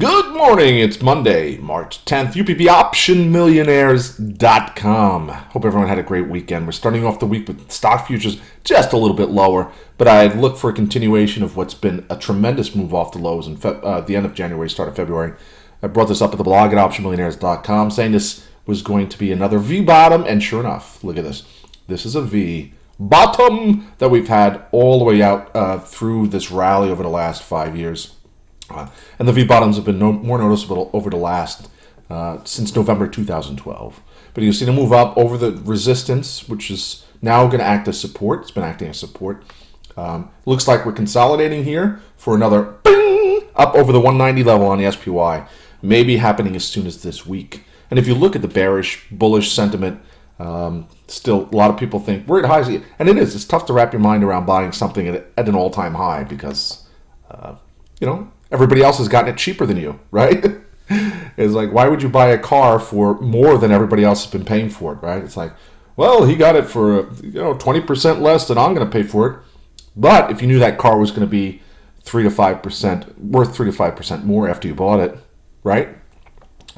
Good morning, it's Monday, March 10th, UPBOptionMillionaires.com. Hope everyone had a great weekend. We're starting off the week with stock futures just a little bit lower, but I'd look for a continuation of what's been a tremendous move off the lows in the end of January, start of February. I brought this up at the blog at OptionMillionaires.com, saying this was going to be another V-bottom, and sure enough, look at this. This is a V-bottom that we've had all the way out through this rally over the last 5 years. And the V-bottoms have been more noticeable over the last, since November 2012. But you can see them move up over the resistance, which is now going to act as support. It's been acting as support. Looks like we're consolidating here for another bing, up over the 190 level on the SPY. Maybe happening as soon as this week. And if you look at the bearish, bullish sentiment, still a lot of people think we're at highs. And it is. It's tough to wrap your mind around buying something at an all-time high because, everybody else has gotten it cheaper than you, right? It's like, why would you buy a car for more than everybody else has been paying for it, right? It's like, well, he got it for 20% less than I'm going to pay for it. But if you knew that car was going to be 3 to 5% worth 3 to 5% more after you bought it, right?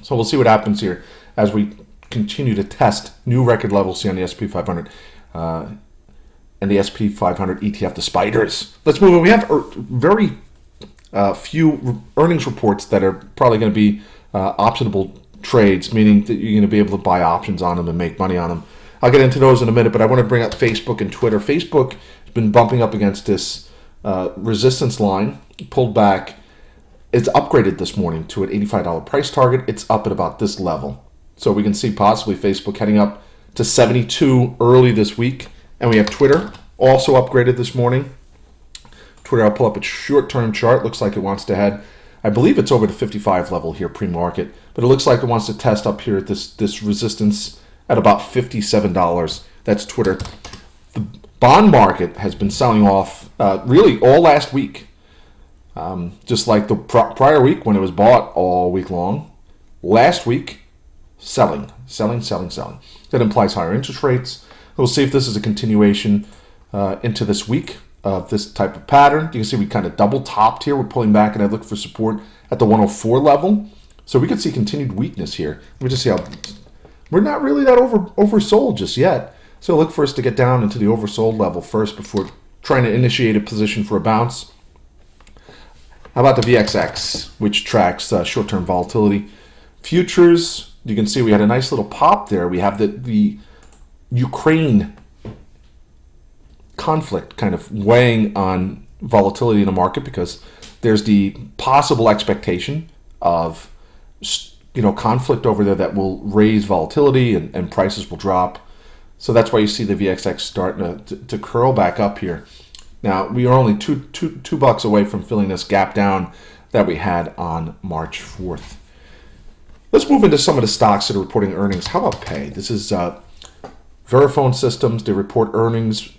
So we'll see what happens here as we continue to test new record levels here on the SP 500 and the SP 500 ETF, the spiders. Let's move on. We have very few earnings reports that are probably going to be optionable trades, meaning that you're going to be able to buy options on them and make money on them. I'll get into those in a minute, but I want to bring up Facebook and Twitter. Facebook has been bumping up against this resistance line, pulled back. It's upgraded this morning to an $85 price target. It's up at about this level. So we can see possibly Facebook heading up to 72 early this week. And we have Twitter also upgraded this morning. Twitter, I'll pull up its short-term chart. Looks like it wants to head, I believe it's over the 55 level here pre-market, but it looks like it wants to test up here at this resistance at about $57. That's Twitter. The bond market has been selling off really all last week, just like the prior week when it was bought all week long. Last week, selling. That implies higher interest rates. We'll see if this is a continuation into this week of this type of pattern. You can see we kind of double topped here. We're pulling back, and I look for support at the 104 level. So we could see continued weakness here. Let me just see how we're not really that oversold just yet. So look for us to get down into the oversold level first before trying to initiate a position for a bounce. How about the VXX, which tracks short-term volatility? Futures, you can see we had a nice little pop there. We have the Ukraine conflict kind of weighing on volatility in the market because there's the possible expectation of conflict over there that will raise volatility and prices will drop. So that's why you see the VXX starting to curl back up here. Now we are only two bucks away from filling this gap down that we had on March 4th. Let's move into some of the stocks that are reporting earnings. How about Pay? This is Verifone Systems. They report earnings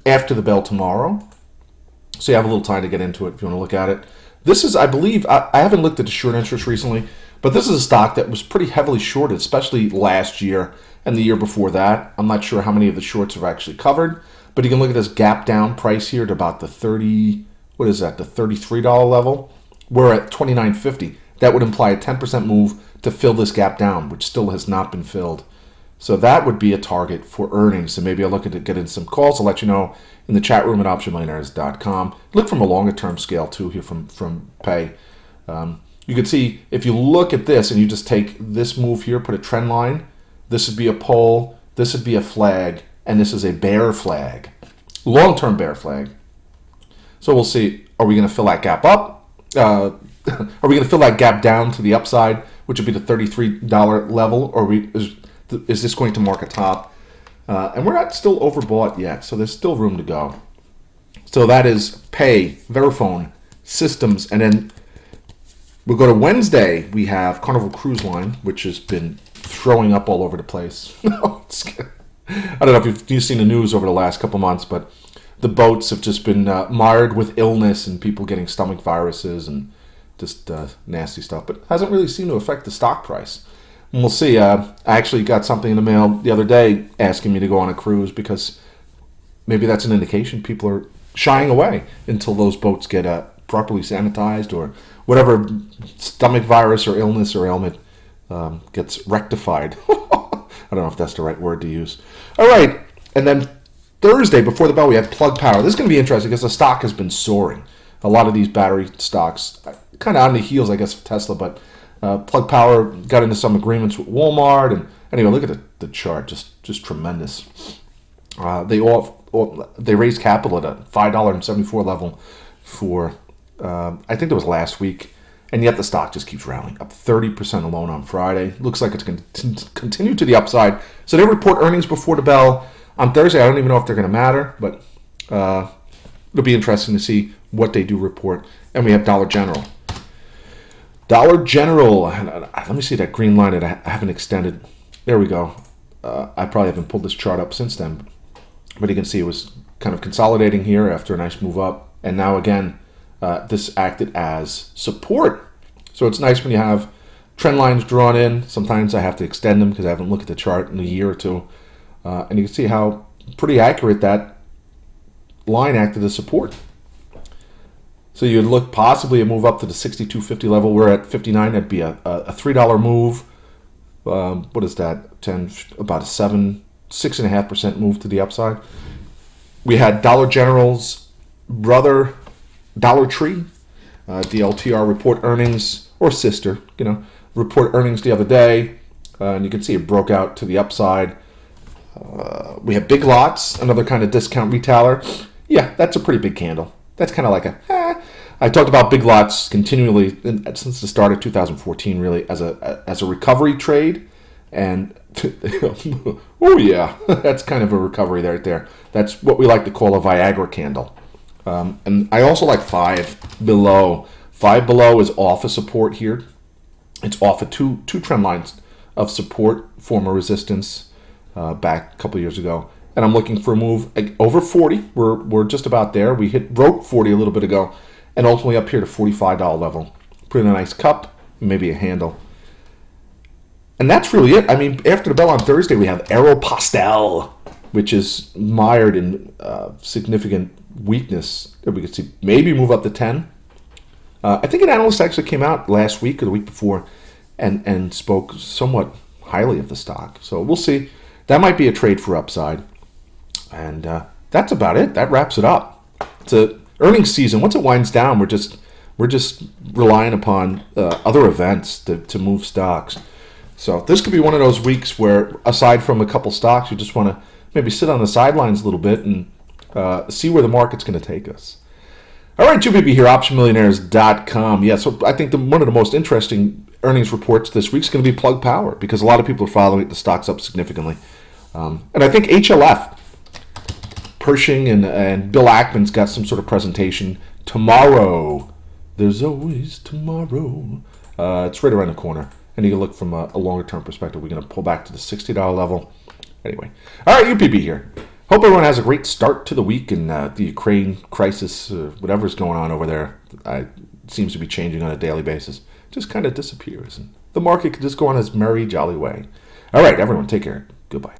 after the bell tomorrow. So you have a little time to get into it if you want to look at it. This is, I believe, I haven't looked at the short interest recently, but this is a stock that was pretty heavily shorted, especially last year and the year before that. I'm not sure how many of the shorts have actually covered, but you can look at this gap down price here at about the the $33 level. We're at $29.50. That would imply a 10% move to fill this gap down, which still has not been filled. So that would be a target for earnings. And maybe I'll look at get in some calls. I'll let you know in the chat room at OptionMillionaires.com. Look from a longer term scale too here from Pay. You can see if you look at this and you just take this move here, put a trend line, this would be a pole, this would be a flag, and this is a bear flag. Long-term bear flag. So we'll see, are we going to fill that gap up? Are we going to fill that gap down to the upside, which would be the $33 level, or is this going to mark a top? And we're not still overbought yet, so there's still room to go. So that is Pay, Verifone, Systems, and then we'll go to Wednesday. We have Carnival Cruise Line, which has been throwing up all over the place. I don't know if you've seen the news over the last couple months, but the boats have just been mired with illness and people getting stomach viruses and just nasty stuff, but hasn't really seemed to affect the stock price. And we'll see. I actually got something in the mail the other day asking me to go on a cruise because maybe that's an indication people are shying away until those boats get properly sanitized or whatever stomach virus or illness or ailment gets rectified. I don't know if that's the right word to use. All right, and then Thursday before the bell, we had Plug Power. This is going to be interesting because the stock has been soaring. A lot of these battery stocks, kind of on the heels, I guess, of Tesla, but Plug Power got into some agreements with Walmart. And anyway, look at the chart, just tremendous. They raised capital at a $5.74 level for, I think it was last week, and yet the stock just keeps rallying, up 30% alone on Friday. Looks like it's going to continue to the upside. So they report earnings before the bell on Thursday. I don't even know if they're going to matter, but it'll be interesting to see what they do report. And we have Dollar General. Dollar General, let me see that green line that I haven't extended. There we go. I probably haven't pulled this chart up since then, but you can see it was kind of consolidating here after a nice move up. And now again, this acted as support. So it's nice when you have trend lines drawn in. Sometimes I have to extend them because I haven't looked at the chart in a year or two. And you can see how pretty accurate that line acted as support. So you'd look possibly a move up to the 62.50 level. We're at 59. That'd be a $3 move. What is that? About a 6.5% move to the upside. We had Dollar General's brother, Dollar Tree, DLTR report earnings, or sister, report earnings the other day. And you can see it broke out to the upside. We have Big Lots, another kind of discount retailer. Yeah, that's a pretty big candle. That's kind of like I talked about Big Lots continually since the start of 2014, really, as a recovery trade. And, oh yeah, that's kind of a recovery right there. That's what we like to call a Viagra candle. And I also like Five Below. Five Below is off a support here. It's off of two trend lines of support, former resistance back a couple years ago. And I'm looking for a move over 40. We're just about there. We broke 40 a little bit ago, and ultimately up here to $45 level. Put in a nice cup, maybe a handle. And that's really it. I mean, after the bell on Thursday, we have Aeropostale, which is mired in significant weakness. We could see maybe move up to 10. I think an analyst actually came out last week or the week before and spoke somewhat highly of the stock. So we'll see. That might be a trade for upside. And that's about it. That wraps it up. It's a earnings season. Once it winds down, we're just relying upon other events to move stocks. So this could be one of those weeks where, aside from a couple stocks, you just want to maybe sit on the sidelines a little bit and see where the market's going to take us. All right, UPB here, optionmillionaires.com. Yeah, so I think one of the most interesting earnings reports this week is going to be Plug Power, because a lot of people are following it. The stock's up significantly. And I think HLF, Pershing and Bill Ackman's got some sort of presentation tomorrow. There's always tomorrow. It's right around the corner. And you can look from a longer-term perspective. We're going to pull back to the $60 level. Anyway. All right, UPB here. Hope everyone has a great start to the week, and the Ukraine crisis, whatever's going on over there, seems to be changing on a daily basis. Just kind of disappears. And the market could just go on its merry, jolly way. All right, everyone, take care. Goodbye.